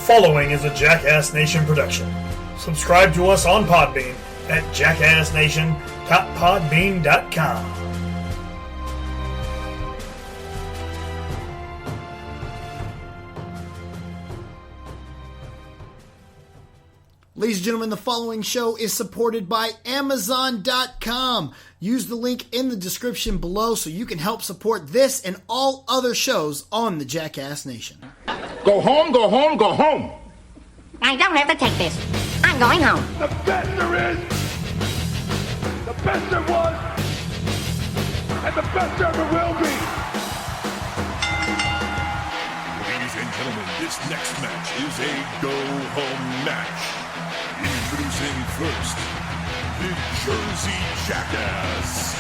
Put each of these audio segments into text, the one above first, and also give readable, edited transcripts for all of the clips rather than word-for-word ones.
following is a Jackass Nation production. Subscribe to us on Podbean at jackassnation.podbean.com. Ladies and gentlemen, the following show is supported by Amazon.com. Use the link in the description below so you can help support this and all other shows on the Jackass Nation. Go home, go home, go home. I don't have to take this. I'm going home. The best there is, the best there was, and the best there ever will be. Ladies and gentlemen, this next match is a go-home match. Introducing first, the Jersey Jackass,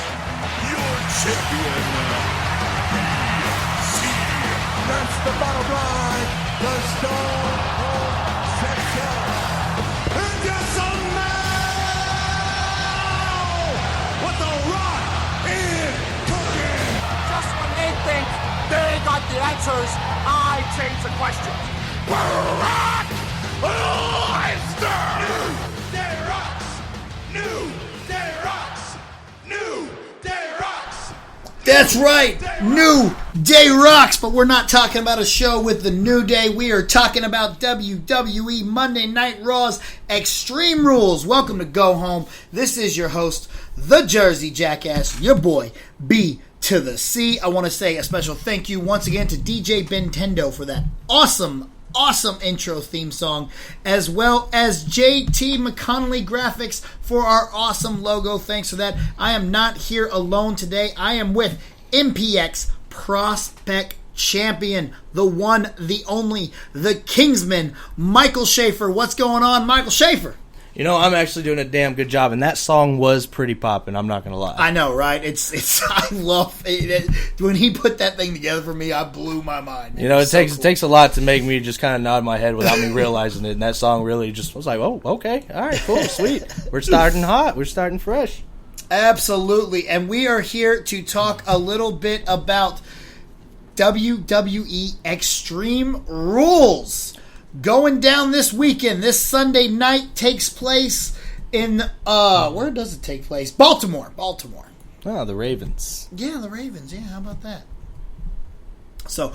your champion, BC. That's the bottom line, the Stone Cold Section. And yes, now, what the Rock is cooking. Just when they think they got the answers, I change the question. Rock Leicester! New Day Rocks! New Day Rocks! New Day Rocks! That's right, New Day rocks, but we're not talking about a show with the New Day. We are talking about WWE Monday Night Raw's Extreme Rules. Welcome to Go Home. This is your host, the Jersey Jackass, your boy, B to the C. I want to say a special thank you once again to DJ Bentendo for that awesome intro theme song, as well as JT McConnelly Graphics for our awesome logo. Thanks for that. I am not here alone today. I am with MPX Prospect Champion, the one, the only, the Kingsman, Michael Schaefer. What's going on, Michael Schaefer? You know, I'm actually doing a damn good job, and that song was pretty poppin', I'm not going to lie. I know, right? It's I love it. When he put that thing together for me, I blew my mind. You know, it takes a lot to make me just kind of nod my head without me realizing it, and that song really just was like, oh, okay, all right, cool, sweet. We're starting hot. We're starting fresh. Absolutely, and we are here to talk a little bit about WWE Extreme Rules. Going down this weekend. This Sunday night takes place in, where does it take place? Baltimore. Oh, the Ravens. Yeah, the Ravens. Yeah, how about that? So,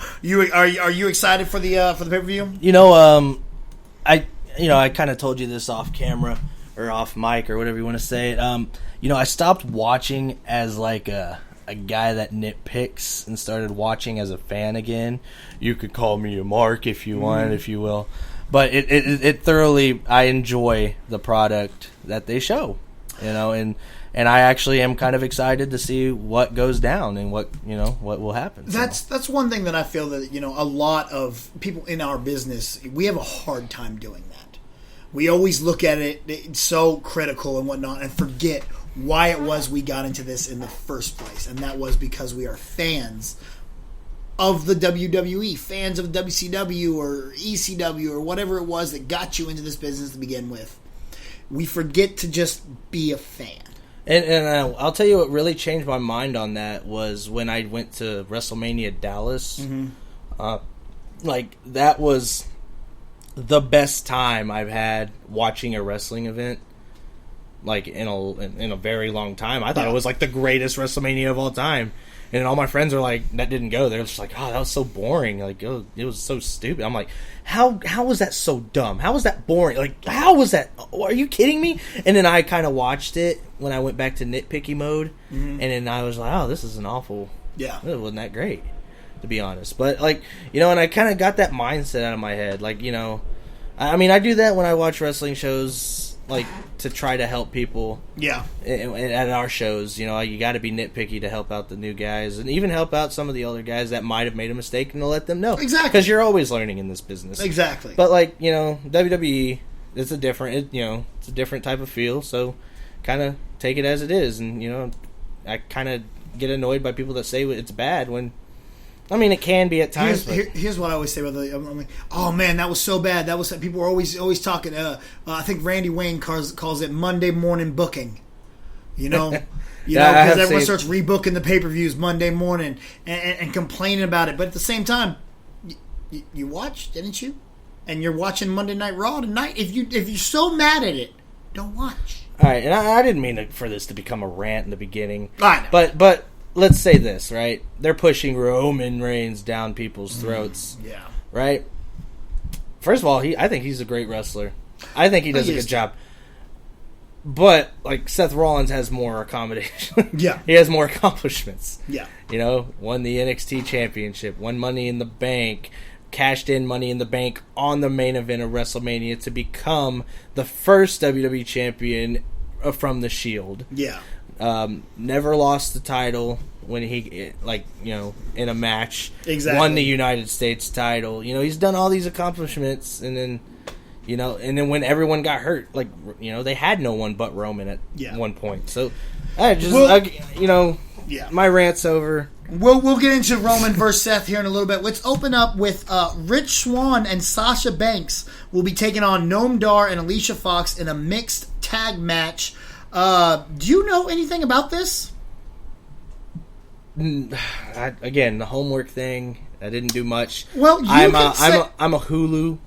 are you excited for the pay-per-view? You know, I kind of told you this off camera or off mic or whatever you want to say it. You know, I stopped watching as like a guy that nitpicks and started watching as a fan again. You could call me a mark if you want, if you will. But it thoroughly, I enjoy the product that they show, you know, and I actually am kind of excited to see what goes down and what will happen. That's one thing that I feel that, you know, a lot of people in our business, we have a hard time doing that. We always look at it so critical and whatnot and forget why it was we got into this in the first place, and that was because we are fans of the WWE, fans of WCW or ECW or whatever it was that got you into this business to begin with. We forget to just be a fan. And I'll tell you what really changed my mind on that was when I went to WrestleMania Dallas. Mm-hmm. Like, that was the best time I've had watching a wrestling event. Like in a very long time. I thought it was like the greatest WrestleMania of all time. And all my friends are like, that didn't go. They're just like, oh, that was so boring. Like, oh, it was so stupid. I'm like, how was that so dumb? How was that boring? Like, how was that? Are you kidding me? And then I kind of watched it when I went back to nitpicky mode. Mm-hmm. And then I was like, oh, this is an awful. Yeah. It wasn't that great, to be honest. But, like, you know, and I kind of got that mindset out of my head. Like, you know, I mean, I do that when I watch wrestling shows. Like, to try to help people. Yeah. At our shows, you know, you got to be nitpicky to help out the new guys and even help out some of the older guys that might have made a mistake and to let them know. Exactly. Because you're always learning in this business. Exactly. But, like, you know, WWE, it's a different type of feel, so kind of take it as it is. And, you know, I kind of get annoyed by people that say it's bad when, I mean, it can be at times. Here's what I always say about I'm like, oh man, that was so bad. That was people are always talking. I think Randy Wayne calls it Monday morning booking. You know, because everyone starts rebooking the pay-per-views Monday morning and complaining about it. But at the same time, you watched, didn't you? and you're watching Monday Night Raw tonight, if you're so mad at it, don't watch. All right, and I didn't mean for this to become a rant in the beginning. I know. But let's say this, right? They're pushing Roman Reigns down people's throats. Yeah. Right? First of all, I think he's a great wrestler. I think he does a good job. But, like, Seth Rollins has more accommodation. Yeah. He has more accomplishments. Yeah. You know, won the NXT Championship, won Money in the Bank, cashed in Money in the Bank on the main event of WrestleMania to become the first WWE Champion from the Shield. Yeah. Never lost the title when he, like, you know, in a match. Exactly. Won the United States title. You know, he's done all these accomplishments, and then, you know, and then when everyone got hurt, like, you know, they had no one but Roman at one point. So, you know, my rant's over. We'll get into Roman versus Seth here in a little bit. Let's open up with Rich Swann and Sasha Banks will be taking on Noam Dar and Alicia Fox in a mixed tag match. Do you know anything about this? Again, the homework thing. I didn't do much. Well, I'm a Hulu.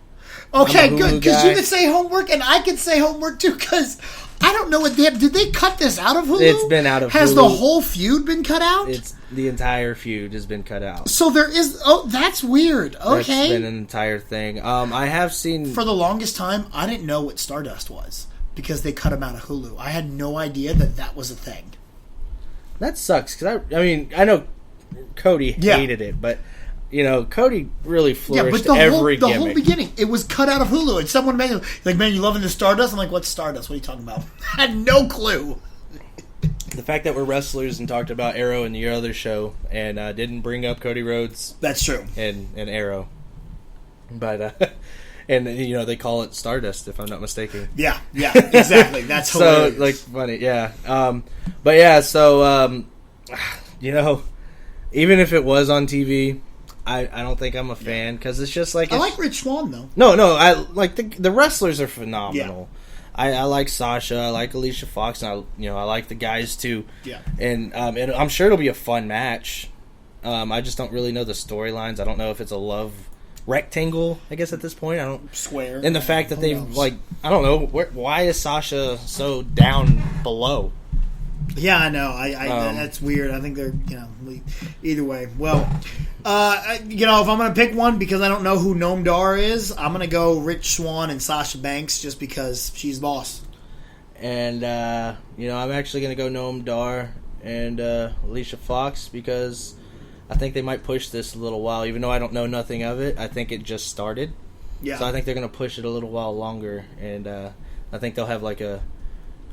Okay, Hulu good, because guy. you could say homework, and I could say homework too. Because I don't know what did they cut this out of Hulu? It's been out of Has Hulu. the whole feud been cut out? The entire feud has been cut out. So there is. Oh, that's weird. Okay, that's been an entire thing. I have seen for the longest time. I didn't know what Stardust was because they cut him out of Hulu. I had no idea that was a thing. That sucks because I mean I know Cody hated it, but you know Cody really flourished the every whole gimmick. beginning it was cut out of Hulu, and someone made like, man, you loving the Stardust? I'm like, what's Stardust? What are you talking about? I had no clue. The fact that we're wrestlers and talked about Arrow in your other show and didn't bring up Cody Rhodes. That's true. And Arrow, but and you know they call it Stardust if I'm not mistaken. Yeah, exactly. That's hilarious. So like funny, yeah. But yeah, so you know, even if it was on TV, I don't think I'm a fan because it's just like I like Rich Swann though. No, I like the wrestlers are phenomenal. Yeah. I like Sasha, I like Alicia Fox, and I like the guys too. Yeah, and I'm sure it'll be a fun match. I just don't really know the storylines. I don't know if it's a love rectangle. I guess at this point, I don't square. And the fact that they've I don't know why is Sasha so down below. Yeah, I know. That's weird. I think they're either way. Well, if I'm going to pick one because I don't know who Noam Dar is, I'm going to go Rich Swann and Sasha Banks just because she's boss. And I'm actually going to go Noam Dar and Alicia Fox because I think they might push this a little while, even though I don't know nothing of it. I think it just started. Yeah. So I think they're going to push it a little while longer, and I think they'll have like a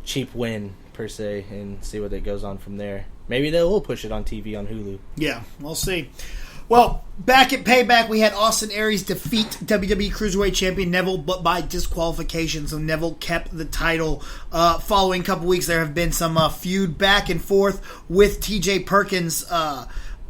cheap win per se and see what it goes on from there. Maybe they will push it on TV on Hulu. Yeah, we'll see. Well, back at Payback, we had Austin Aries defeat WWE Cruiserweight Champion Neville, but by disqualification. So Neville kept the title. Following a couple weeks, there have been some feud back and forth with TJ Perkins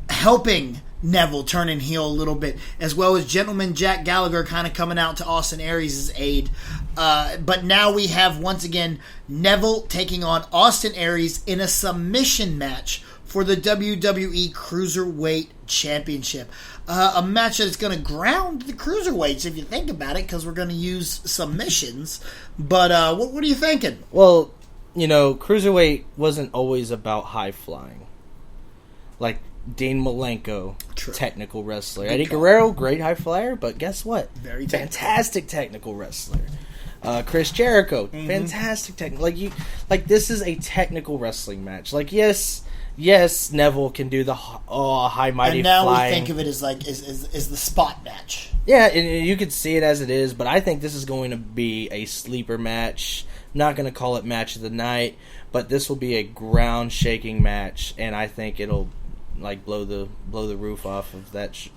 helping Neville turning heel a little bit, as well as Gentleman Jack Gallagher kind of coming out to Austin Aries' aid. But now we have, once again, Neville taking on Austin Aries in a submission match for the WWE Cruiserweight Championship. A match that is going to ground the Cruiserweights, if you think about it, because we're going to use submissions. But what are you thinking? Well, Cruiserweight wasn't always about high flying. Like Dean Malenko, technical wrestler. Eddie Guerrero, great high flyer, but guess what? Very fantastic technical wrestler. Chris Jericho, fantastic technical. Like this is a technical wrestling match. Like yes, Neville can do the high mighty. And now flying. we think of it as like is the spot match. Yeah, and you could see it as it is, but I think this is going to be a sleeper match. I'm not going to call it match of the night, but this will be a ground shaking match, and I think it'll like blow the roof off of that.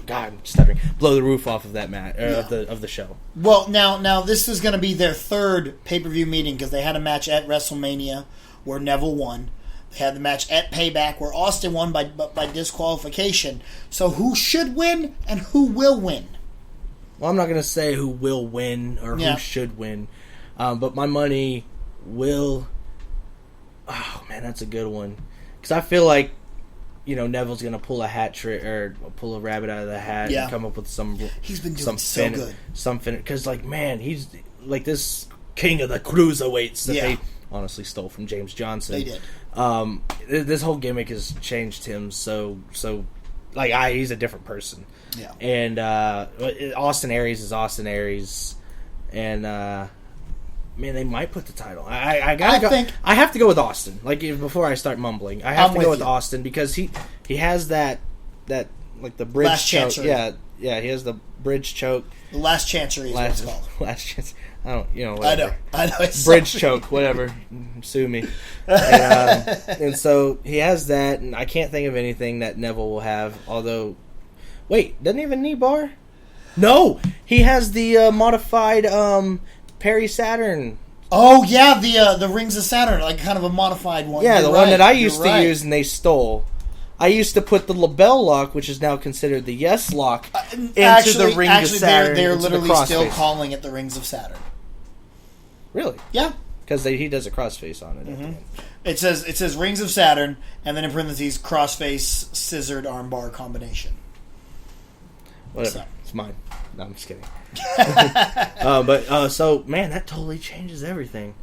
God, I'm stuttering. Blow the roof off of that match of the show. Well, now this is going to be their third pay-per-view meeting because they had a match at WrestleMania where Neville won. They had the match at Payback where Austin won by disqualification. So who should win and who will win? Well, I'm not going to say who will win or who should win, but my money will. Oh man, that's a good one because I feel like Neville's gonna pull a hat trick or pull a rabbit out of the hat and come up with some. He's been doing so good. Because he's like this king of the cruiserweights that they honestly stole from James Johnson. They did. This whole gimmick has changed him so he's a different person. Yeah. And Austin Aries is Austin Aries, and they might put the title. I have to go with Austin. Like before I start mumbling, I have to go with Austin because he has that like the bridge last choke. chancery. Yeah, he has the bridge choke. The last chancery is what it's called. Last chance. I don't, whatever. I know. It's bridge choke, whatever. Sue me. And so he has that, and I can't think of anything that Neville will have. Although, wait, doesn't he have a knee bar? No, he has the modified Perry Saturn. Oh yeah, the Rings of Saturn, like kind of a modified one. Yeah, You're one that I used to right. use and they stole. I used to put the label lock, which is now considered the Yes lock, into the Ring of Saturn. They're literally still crossface. calling it the Rings of Saturn. Really? Yeah, because he does a crossface on it. Mm-hmm. It says Rings of Saturn, and then in parentheses crossface scissored armbar combination. Whatever, So. It's mine. No, I'm just kidding. So man, that totally changes everything.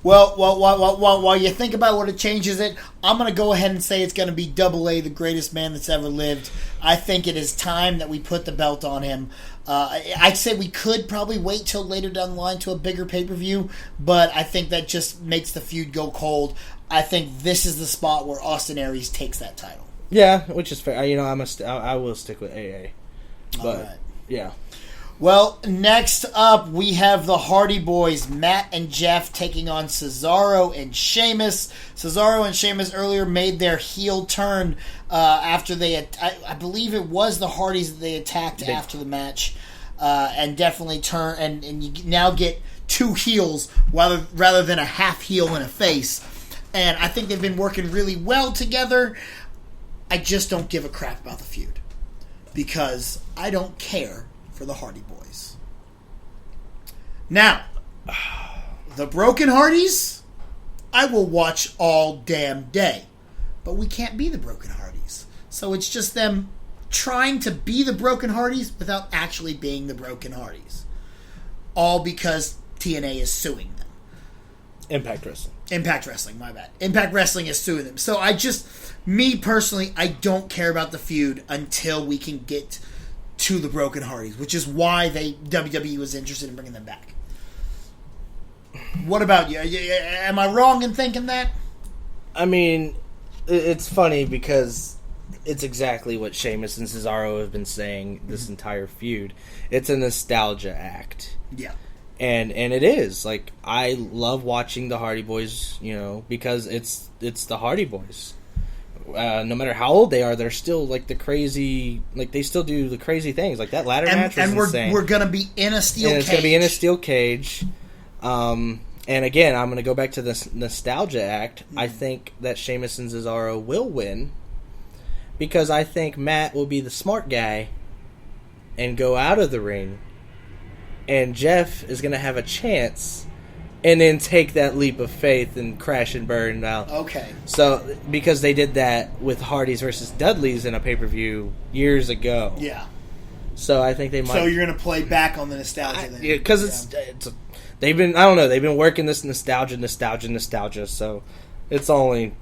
Well, while you think about what it changes it, I'm going to go ahead and say it's going to be Double A, the greatest man that's ever lived. I think it is time that we put the belt on him. I'd say we could probably wait till later down the line to a bigger pay-per-view, but I think that just makes the feud go cold. I think this is the spot where Austin Aries takes that title. Yeah, which is fair. I will stick with AA. But, all right. Yeah. Well, next up, we have the Hardy Boys, Matt and Jeff, taking on Cesaro and Sheamus. Cesaro and Sheamus earlier made their heel turn after they, I believe it was the Hardys that they attacked after the match, and definitely turn, and you now get two heels rather than a half heel and a face. And I think they've been working really well together. I just don't give a crap about the feud because I don't care for the Hardy Boys. Now, the Broken Hardys, I will watch all damn day. But we can't be the Broken Hardys. So it's just them trying to be the Broken Hardys without actually being the Broken Hardys. All because TNA is suing them. Impact Wrestling, my bad. Impact Wrestling is suing them. So me personally, I don't care about the feud until we can get to the Broken Hardys, which is why WWE was interested in bringing them back. What about you? Am I wrong in thinking that? I mean, it's funny because it's exactly what Sheamus and Cesaro have been saying this entire feud. It's a nostalgia act. Yeah. And it is. Like, I love watching the Hardy Boys, because it's the Hardy Boys. No matter how old they are, they're still like the crazy, like they still do the crazy things. Like that ladder match was insane. We're gonna be in a steel cage. It's gonna be in a steel cage. And again, I'm gonna go back to this nostalgia act. I think that Sheamus and Cesaro will win because I think Matt will be the smart guy and go out of the ring, and Jeff is gonna have a chance. And then take that leap of faith and crash and burn out. Okay. So, because they did that with Hardys versus Dudleys in a pay-per-view years ago. Yeah. So, I think they might... So, you're going to play back on the nostalgia then? Yeah, because they've been working this nostalgia, so it's only...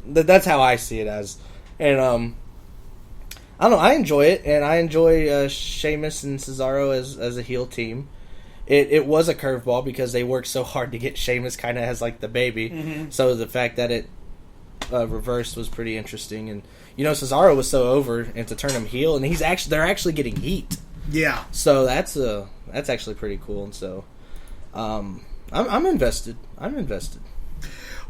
That's how I see it as. And, I don't know, I enjoy it, and I enjoy Sheamus and Cesaro as a heel team. It was a curveball because they worked so hard to get Sheamus kind of as like the baby. Mm-hmm. So the fact that it reversed was pretty interesting. And Cesaro was so over, and to turn him heel, and they're actually getting heat. Yeah. So that's actually pretty cool. And so I'm invested.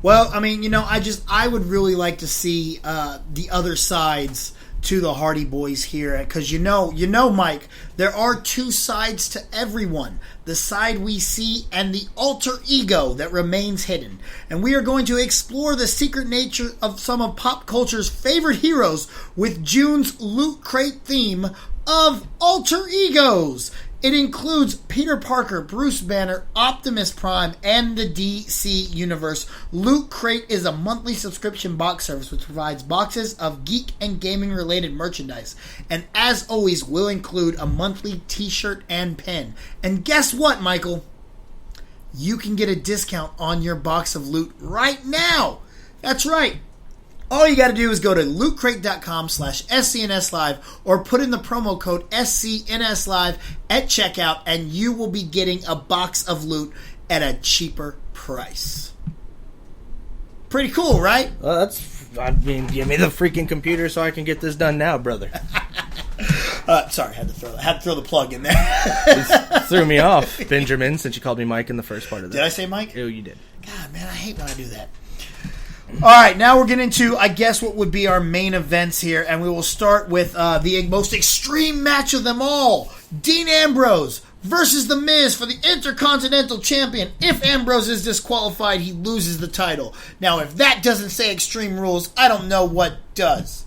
Well, I mean, I would really like to see the other sides to the Hardy Boys here, because Mike, there are two sides to everyone. The side we see and the alter ego that remains hidden. And we are going to explore the secret nature of some of pop culture's favorite heroes with June's Loot Crate theme of alter egos. It includes Peter Parker, Bruce Banner, Optimus Prime, and the DC Universe. Loot Crate is a monthly subscription box service which provides boxes of geek and gaming related merchandise. And as always, will include a monthly t-shirt and pin. And guess what, Michael? You can get a discount on your box of loot right now. That's right. All you got to do is go to lootcrate.com/SCNSLive or put in the promo code SCNSLive at checkout, and you will be getting a box of loot at a cheaper price. Pretty cool, right? Well, give me the freaking computer so I can get this done now, brother. Sorry, had to throw the plug in there. Threw me off, Benjamin, since you called me Mike in the first part of that. Did I say Mike? Oh, you did. God, man, I hate when I do that. All right, now we're getting to, I guess, what would be our main events here, and we will start with the most extreme match of them all. Dean Ambrose versus The Miz for the Intercontinental Champion. If Ambrose is disqualified, he loses the title. Now, if that doesn't say Extreme Rules, I don't know what does.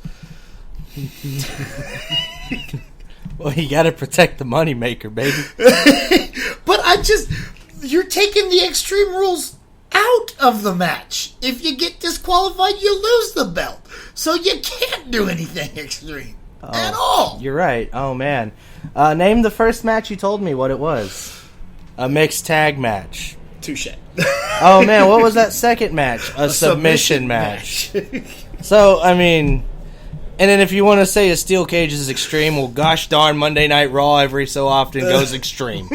Well, you got to protect the moneymaker, baby. But you're taking the Extreme Rules out of the match. If you get disqualified, you lose the belt. So you can't do anything extreme at all. You're right. Oh, man. Name the first match you told me what it was. A mixed tag match. Touche. Oh, man. What was that second match? A submission match. So, I mean... And then if you want to say a steel cage is extreme, well, gosh darn, Monday Night Raw every so often goes extreme.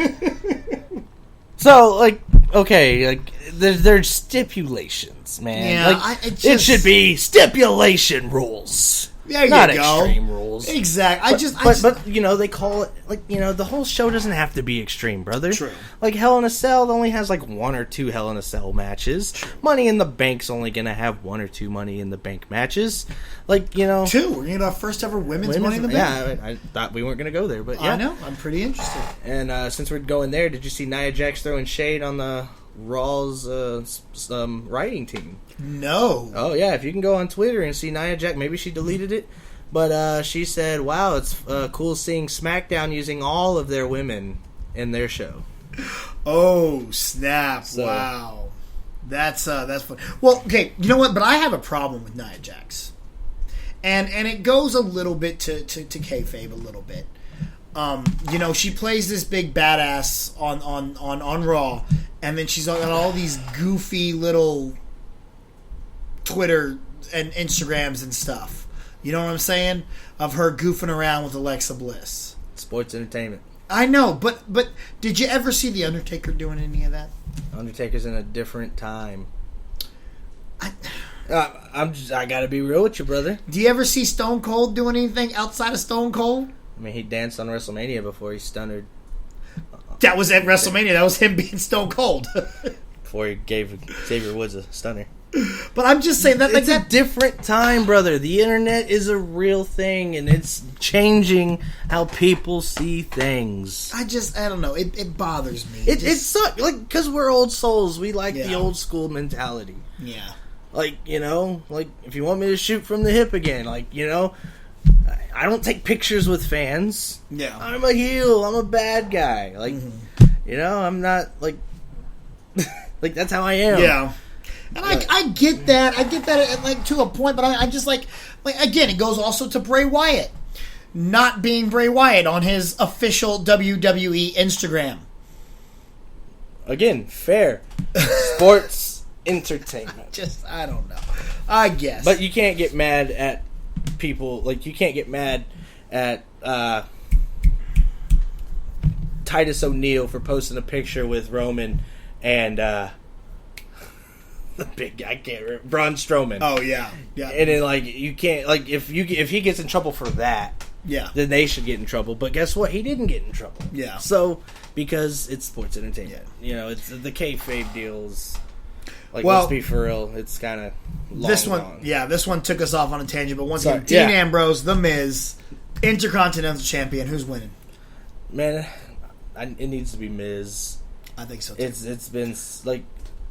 So, like, okay, like, there's stipulations, man. Yeah, like, it should be stipulation rules. There you not go. Extreme Rules. Exactly. But, you know, they call it, like, you know, the whole show doesn't have to be extreme, brother. True. Like, Hell in a Cell only has, like, 1 or 2 Hell in a Cell matches. True. Money in the Bank's only going to have 1 or 2 Money in the Bank matches. Like, you know. 2. We're going to get our first ever women's Money in the Bank. Yeah, I thought we weren't going to go there, but yeah. I know. I'm pretty interested. And since we're going there, did you see Nia Jax throwing shade on the Raw's writing team? No. Oh, yeah. If you can go on Twitter and see Nia Jax, maybe she deleted it. But she said, wow, it's cool seeing SmackDown using all of their women in their show. Oh, snap. So, wow. That's fun. Well, okay, you know what? But I have a problem with Nia Jax. And it goes a little bit to kayfabe a little bit. You know, she plays this big badass on Raw, and then she's got all these goofy little Twitter and Instagrams and stuff. You know what I'm saying? Of her goofing around with Alexa Bliss. Sports entertainment. I know, but did you ever see The Undertaker doing any of that? Undertaker's in a different time. I gotta be real with you, brother. Do you ever see Stone Cold doing anything outside of Stone Cold? I mean, he danced on WrestleMania before he stunnered. That was at WrestleMania. That was him being Stone Cold. Before he gave Xavier Woods a stunner. But I'm just saying that it's a different time, brother. The internet is a real thing, and it's changing how people see things. I don't know. It bothers me. It sucks, like, because we're old souls. We like the old school mentality. Yeah. Like, you know, like, if you want me to shoot from the hip again, like, you know, I don't take pictures with fans. Yeah. I'm a heel. I'm a bad guy. Like, you know, I'm not, like, like, that's how I am. Yeah. And I get that. I get that, like, to a point, but I just, like, again, it goes also to Bray Wyatt. Not being Bray Wyatt on his official WWE Instagram. Again, fair. Sports entertainment. I don't know. I guess. But you can't get mad at people, like, you can't get mad at Titus O'Neil for posting a picture with Roman and the big guy, I can't remember, Braun Strowman. Oh yeah. And then, like, you can't, like, if he gets in trouble for that, then they should get in trouble. But guess what? He didn't get in trouble. Yeah. So because it's sports entertainment, you know, it's the kayfabe deals. Like, well, let's be for real, it's kind of this one took us off on a tangent. But once again, Dean Ambrose, The Miz, Intercontinental Champion. Who's winning? Man, it needs to be Miz. I think so too. It's been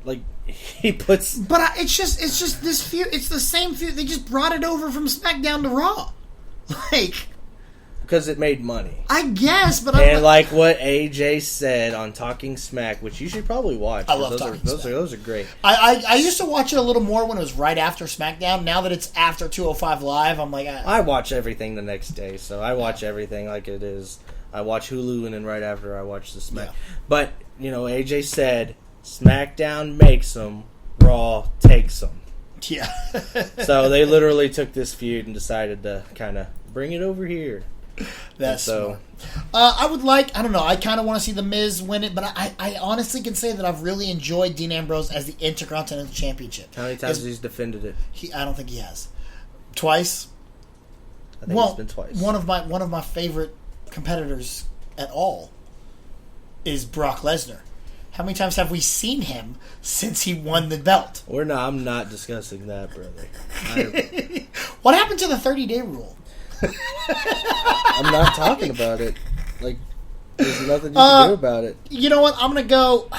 like he puts, but it's just this feud. It's the same feud. They just brought it over from SmackDown to Raw. Like, because it made money. I guess, but and like what AJ said on Talking Smack, which you should probably watch. I love Talking Smack. Those are great. I used to watch it a little more when it was right after SmackDown. Now that it's after 205 Live, I'm like... I watch everything the next day, so I watch everything like it is. I watch Hulu, and then right after I watch the Smack. Yeah. But, AJ said, SmackDown makes them, Raw takes them. Yeah. So they literally took this feud and decided to kind of bring it over here. That's smart. I would like, I don't know, I kind of want to see The Miz win it, but I honestly can say that I've really enjoyed Dean Ambrose as the Intercontinental Championship. How many times has he defended it? I don't think he has. Twice? I think it's been twice. One of my favorite competitors at all is Brock Lesnar. How many times have we seen him since he won the belt? I'm not discussing that, brother. What happened to the 30-day rule? I'm not talking about it. Like, there's nothing you can do about it. You know what? I'm going to go...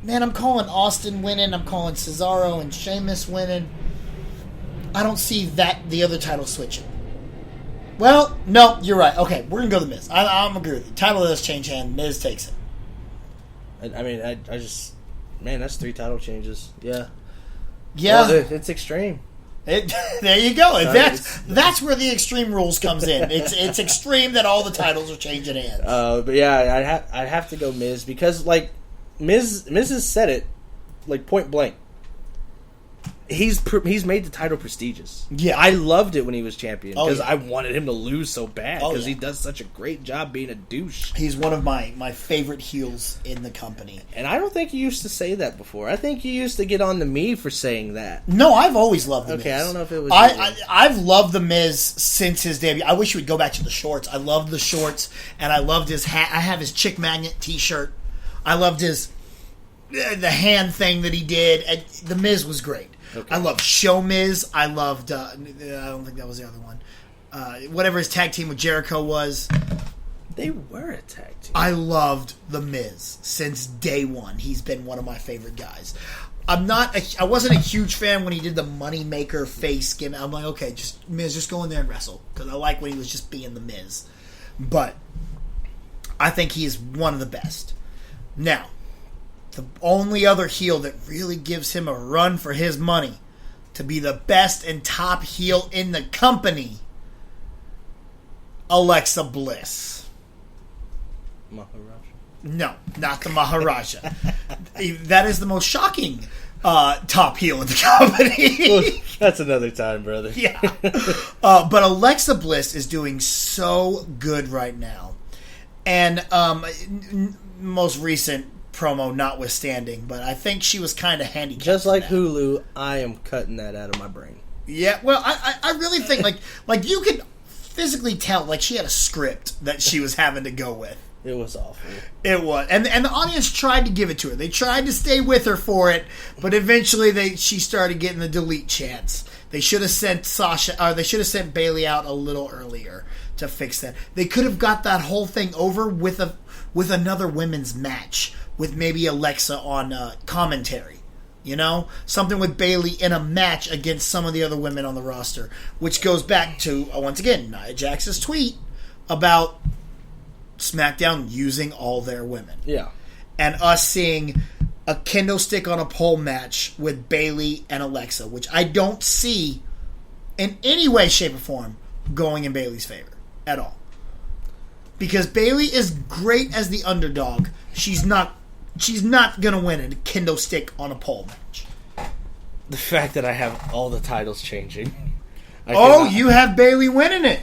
Man, I'm calling Austin winning. I'm calling Cesaro and Sheamus winning. I don't see the other title switching. Well, no, you're right. Okay, we're going to go The Miz. I'm agree with you. Title does change hand. Miz takes it. I just... Man, that's 3 title changes. Yeah. Yeah. Well, it's extreme. There you go. That's where the Extreme Rules comes in. It's extreme that all the titles are changing hands. But yeah, I'd have to go Miz because like Miz has said it like point blank. He's made the title prestigious. Yeah, I loved it when he was champion because I wanted him to lose so bad because he does such a great job being a douche. He's one of my favorite heels in the company, and I don't think he used to say that before. I think he used to get on to me for saying that. No, I've always loved the Miz. I don't know if it was. I've loved the Miz since his debut. I wish he would go back to the shorts. I loved the shorts, and I loved his hat. I have his Chick Magnet T-shirt. I loved the hand thing that he did. And the Miz was great. Okay. I loved Show Miz. I loved... I don't think that was the other one. Whatever his tag team with Jericho was. They were a tag team. I loved The Miz since day one. He's been one of my favorite guys. I wasn't a huge fan when he did the Moneymaker face gimmick. I'm like, okay, Miz, just go in there and wrestle. Because I like when he was just being The Miz. But I think he is one of the best. Now... The only other heel that really gives him a run for his money to be the best and top heel in the company, Alexa Bliss. Maharaja? No, not the Maharaja. That is the most shocking top heel in the company. Well, that's another time, brother. Yeah. But Alexa Bliss is doing so good right now. And most recent promo notwithstanding, but I think she was kind of handicapped. Just like Hulu, I am cutting that out of my brain. Yeah, well, I really think like you could physically tell like she had a script that she was having to go with. It was awful. It was, and the audience tried to give it to her. They tried to stay with her for it, but eventually she started getting the delete chants. They should have sent they should have sent Bayley out a little earlier to fix that. They could have got that whole thing over with another women's match. With maybe Alexa on commentary. You know? Something with Bayley in a match against some of the other women on the roster. Which goes back to, once again, Nia Jax's tweet about SmackDown using all their women. Yeah. And us seeing a kendo stick on a pole match with Bayley and Alexa. Which I don't see in any way, shape, or form going in Bayley's favor. At all. Because Bayley is great as the underdog. She's not going to win a kendo stick on a pole match. The fact that I have all the titles changing. You have Bayley winning it.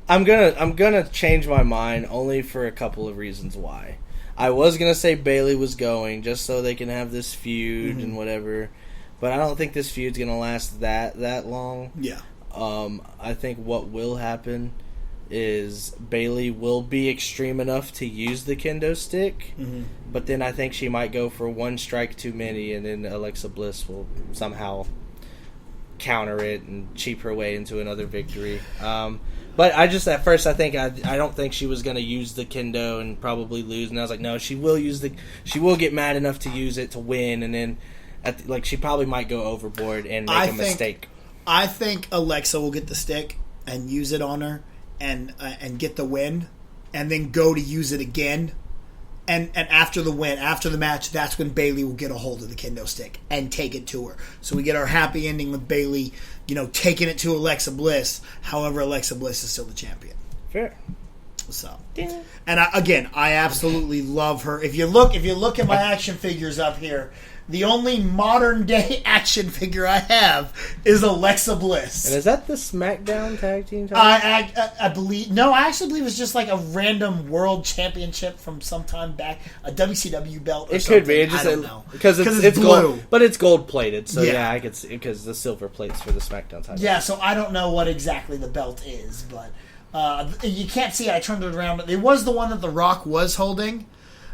I'm gonna change my mind only for a couple of reasons why. I was gonna say Bayley was going just so they can have this feud and whatever, but I don't think this feud's gonna last that long. Yeah. I think what will happen is Bayley will be extreme enough to use the kendo stick, but then I think she might go for one strike too many, and then Alexa Bliss will somehow counter it and cheap her way into another victory. But at first I don't think she was going to use the kendo and probably lose, and I was like, no, she will get mad enough to use it to win, and then she probably might go overboard and make a mistake. I think Alexa will get the stick. and use it on her and get the win, and then go to use it again. And after the win, after the match, that's when Bayley will get a hold of the kendo stick and take it to her. So we get our happy ending with Bayley, taking it to Alexa Bliss. However, Alexa Bliss is still the champion. Fair. So, and I absolutely love her. If you look at my action figures up here, the only modern day action figure I have is Alexa Bliss. And is that the SmackDown Tag Team title? I believe. No, I actually believe it's just like a random world championship from some time back, a WCW belt. Or it something. Could be. I don't know because it's blue, gold, but it's gold plated. So yeah, I could see because the silver plates for the SmackDown title. Yeah, so I don't know what exactly the belt is, but you can't see it. I turned it around. It was the one that The Rock was holding.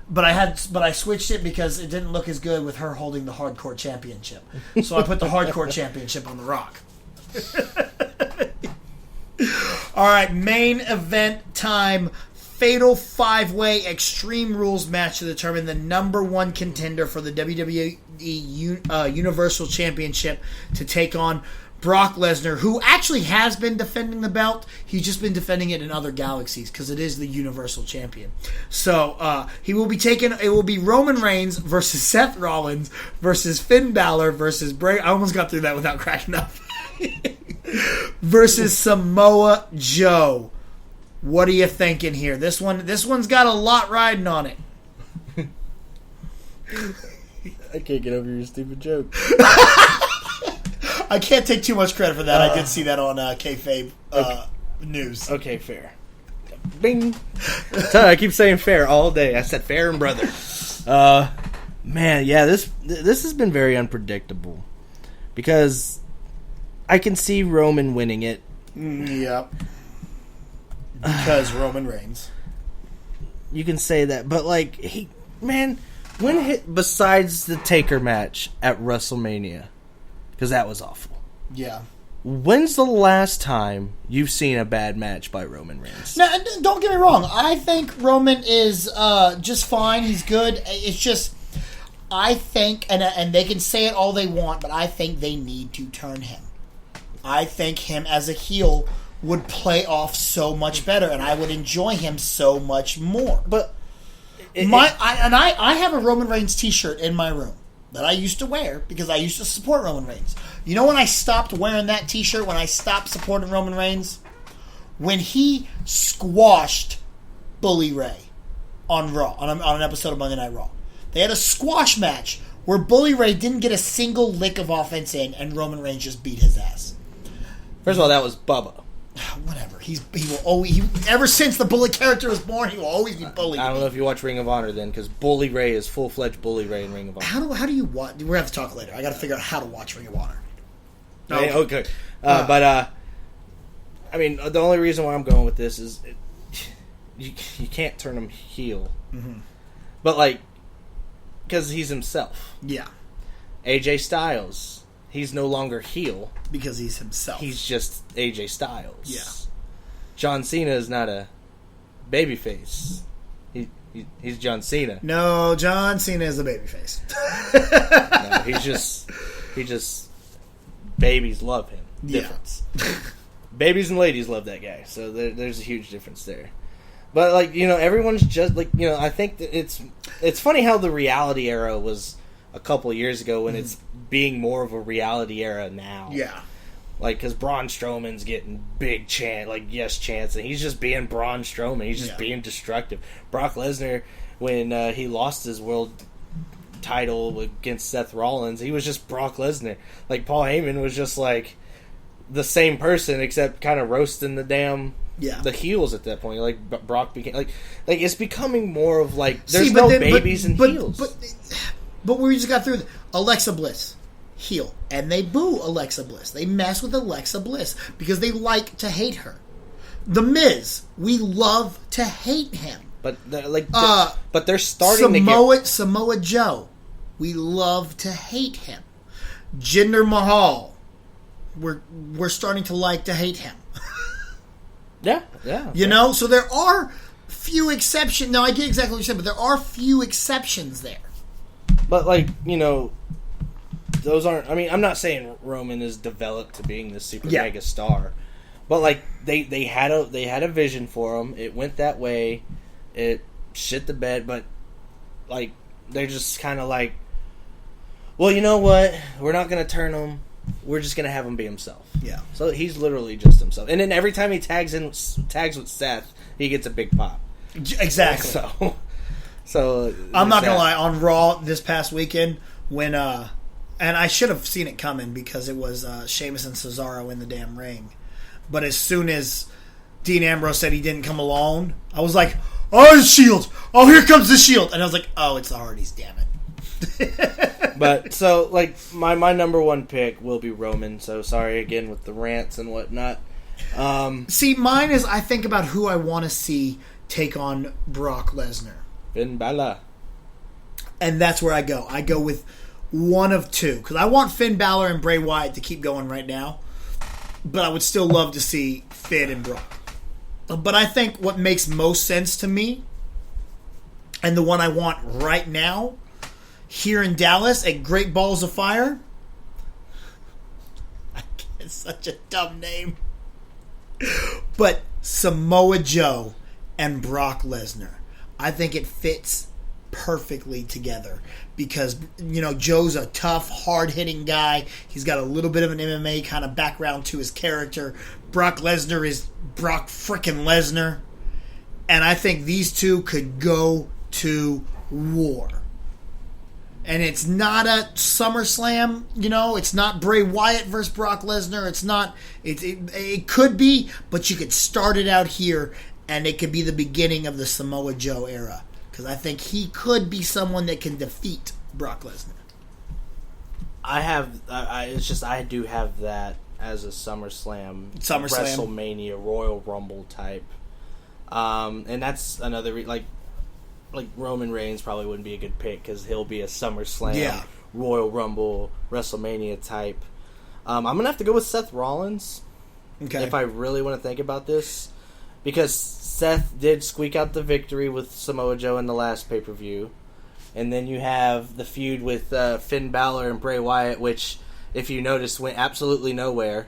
But I switched it because it didn't look as good with her holding the Hardcore Championship. So I put the Hardcore Championship on The Rock. All right, main event time. Fatal 5-way Extreme Rules match to determine the number one contender for the WWE Universal Championship to take on Brock Lesnar, who actually has been defending the belt. He's just been defending it in other galaxies because it is the Universal Champion. So it will be Roman Reigns versus Seth Rollins versus Finn Balor versus Bray. I almost got through that without cracking up. Versus Samoa Joe. What are you thinking here? This one's got a lot riding on it. I can't get over your stupid joke. I can't take too much credit for that. I did see that on Kayfabe news. Okay, fair. Bing. I keep saying fair all day. I said fair and brother. Man, yeah, this has been very unpredictable because I can see Roman winning it. Yep. Because Roman Reigns. You can say that, but besides the Taker match at WrestleMania. Because that was awful. Yeah. When's the last time you've seen a bad match by Roman Reigns? No, don't get me wrong. I think Roman is just fine. He's good. It's just, I think, and they can say it all they want, but I think they need to turn him. I think him as a heel would play off so much better, and I would enjoy him so much more. But I have a Roman Reigns t-shirt in my room that I used to wear because I used to support Roman Reigns. You know when I stopped wearing that t-shirt, when I stopped supporting Roman Reigns? When he squashed Bully Ray on Raw, on an episode of Monday Night Raw. They had a squash match where Bully Ray didn't get a single lick of offense in and Roman Reigns just beat his ass. First of all, that was Bubba. Whatever. He will always. Ever since the Bully character was born, he will always be Bully. I don't know if you watch Ring of Honor then, because Bully Ray is full-fledged Bully Ray in Ring of Honor. How do you watch? We're gonna have to talk later. I got to figure out how to watch Ring of Honor. Okay. But I mean, the only reason why I'm going with this is you can't turn him heel, but because he's himself. Yeah. AJ Styles, he's no longer heel. Because he's himself. He's just AJ Styles. Yeah. John Cena is not a babyface. He's John Cena. No, John Cena is a babyface. No, he just babies love him. Difference. Yeah. Babies and ladies love that guy. So there's a huge difference there. But everyone's just I think that it's funny how the reality era was a couple of years ago when it's being more of a reality era now. Yeah. Because Braun Strowman's getting big yes chants, and he's just being Braun Strowman. He's just being destructive. Brock Lesnar, when he lost his world title against Seth Rollins, he was just Brock Lesnar. Paul Heyman was just the same person, except kind of roasting the heels at that point. Brock became it's becoming more of there's babies and heels. But we just got through Alexa Bliss, heel, and they boo Alexa Bliss. They mess with Alexa Bliss because they like to hate her. The Miz, we love to hate him. But but they're starting to Samoa Joe, we love to hate him. Jinder Mahal, we're starting to like to hate him. Yeah. So there are few exceptions. Now I get exactly what you're saying, but there are few exceptions there. But those aren't. I mean, I'm not saying Roman is developed to being this super mega star, But like they had a vision for him. It went that way. It shit the bed, but like they're just kind of like, well, you know what? We're not gonna turn him. We're just gonna have him be himself. Yeah. So he's literally just himself. And then every time he tags with Seth, he gets a big pop. Exactly. So I'm not gonna lie. On Raw this past weekend, when and I should have seen it coming because it was Sheamus and Cesaro in the damn ring. But as soon as Dean Ambrose said he didn't come alone, I was like, "Oh, it's Shield! Oh, here comes the Shield!" And I was like, "Oh, it's the Hardys, damn it!" But so like my number one pick will be Roman. So sorry again with the rants and whatnot. See, mine is I think about who I want to see take on Brock Lesnar. Finn Balor. And that's where I go. I go with one of two. Because I want Finn Balor and Bray Wyatt to keep going right now. But I would still love to see Finn and Brock. But I think what makes most sense to me, and the one I want right now, here in Dallas at Great Balls of Fire. It's such a dumb name. But Samoa Joe and Brock Lesnar. I think it fits perfectly together because, you know, Joe's a tough, hard-hitting guy. He's got a little bit of an MMA kind of background to his character. Brock Lesnar is Brock frickin' Lesnar. And I think these two could go to war. And it's not a SummerSlam, you know. It's not Bray Wyatt versus Brock Lesnar. It's not. It could be, but you could start it out here, and it could be the beginning of the Samoa Joe era. Because I think he could be someone that can defeat Brock Lesnar. I do have that as a SummerSlam, WrestleMania, Royal Rumble type. And that's another like Roman Reigns probably wouldn't be a good pick because he'll be a SummerSlam, Royal Rumble, WrestleMania type. I'm gonna have to go with Seth Rollins. Okay. If I really want to think about this, because Seth did squeak out the victory with Samoa Joe in the last pay-per-view, and then you have the feud with Finn Balor and Bray Wyatt, which, if you notice, went absolutely nowhere.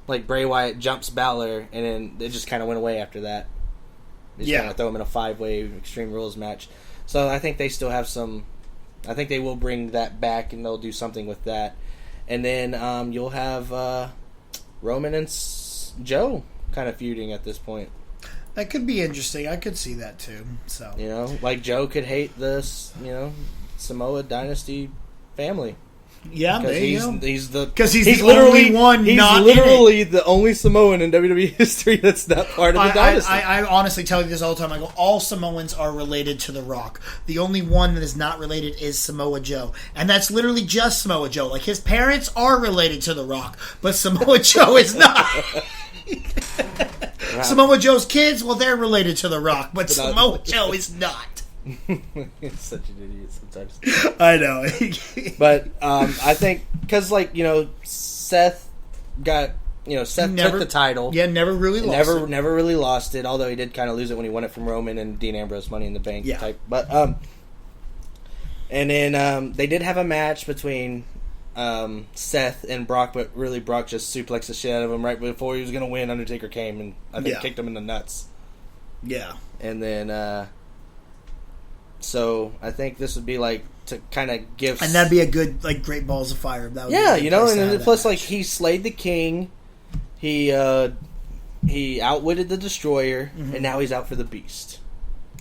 Like Bray Wyatt jumps Balor, and then it just kind of went away after that. Just kind of throw him in a 5-way Extreme Rules match. So I think they still have some. I think they will bring that back, and they'll do something with that. And then you'll have Roman and Joe kind of feuding at this point. That could be interesting. I could see that too. So you know, like Joe could hate this, you know, Samoa Dynasty family. Yeah, there you go. He's the only one. He's not literally the only Samoan in WWE history that's not part of the dynasty. I honestly tell you this all the time. I go, all Samoans are related to The Rock. The only one that is not related is Samoa Joe, and that's literally just Samoa Joe. Like his parents are related to The Rock, but Samoa Joe is not. Samoa Joe's kids, well, they're related to The Rock, but Samoa Joe is not. It's such an idiot sometimes. I know. But I think because, like, you know, Seth took the title. Yeah, never really lost it. Never really lost it, although he did kind of lose it when he won it from Roman and Dean Ambrose, Money in the Bank type. But and then they did have a match between Seth and Brock, but really Brock just suplexed the shit out of him right before he was going to win. Undertaker came and I think kicked him in the nuts. Yeah. And then so I think this would be like to kind of give, and that'd be a good like Great Balls of Fire. That would be you know, and then plus like he slayed the king, he outwitted the Destroyer, and now he's out for the Beast.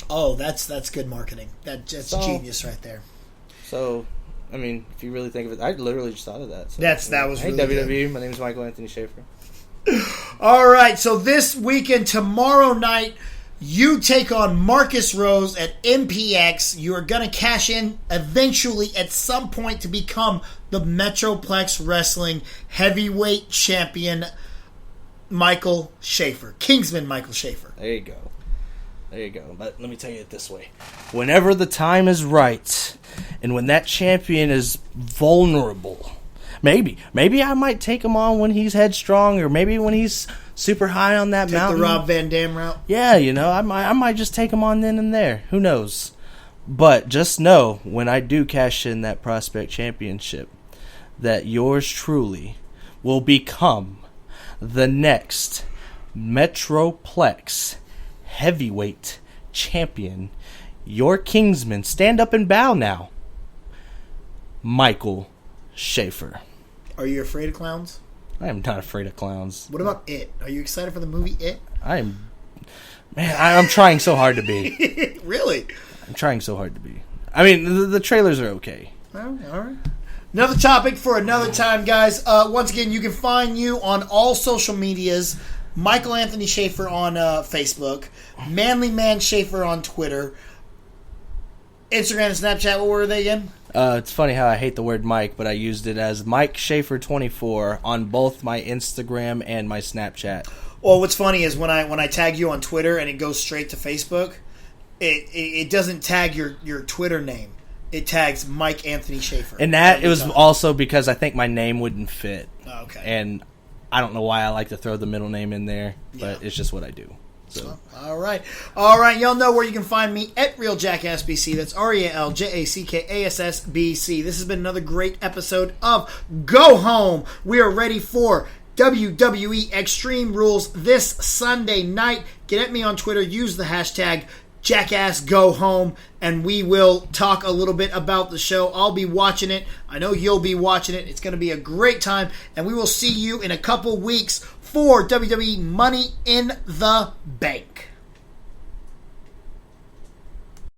Oh, that's good marketing. That's genius right there. So, I mean, if you really think of it, I literally just thought of that. So, that was really WWE. Good. My name is Michael Anthony Schaefer. All right, so this weekend, tomorrow night, you take on Marcus Rose at MPX. You are going to cash in eventually at some point to become the Metroplex Wrestling Heavyweight Champion, Michael Schaefer. Kingsman Michael Schaefer. There you go. But let me tell you it this way. Whenever the time is right, and when that champion is vulnerable, maybe I might take him on when he's headstrong, or maybe when he's super high on that mountain. The Rob Van Dam route? Yeah, you know, I might just take him on then and there. Who knows? But just know, when I do cash in that Prospect Championship, that yours truly will become the next Metroplex heavyweight champion, your Kingsman. Stand up and bow now. Michael Schaefer. Are you afraid of clowns? I am not afraid of clowns. What about It? Are you excited for the movie It? I'm trying so hard to be. Really? I'm trying so hard to be. I mean, the trailers are okay. All right. Another topic for another time, guys. Once again, you can find you on all social medias. Michael Anthony Schaefer on Facebook. Manly Man Schaefer on Twitter. Instagram and Snapchat, what were they again? It's funny how I hate the word Mike, but I used it as Mike Schaefer 24 on both my Instagram and my Snapchat. Well, what's funny is when I tag you on Twitter and it goes straight to Facebook, it doesn't tag your Twitter name. It tags Mike Anthony Schaefer. And it was also because I think my name wouldn't fit. Oh, okay. And I don't know why I like to throw the middle name in there, but it's just what I do. So. All right. Y'all know where you can find me at Real Jackass BC. That's RealJackassBC. This has been another great episode of Go Home. We are ready for WWE Extreme Rules this Sunday night. Get at me on Twitter. Use the hashtag JackassGoHome, and we will talk a little bit about the show. I'll be watching it. I know you'll be watching it. It's going to be a great time, and we will see you in a couple weeks for WWE Money in the Bank.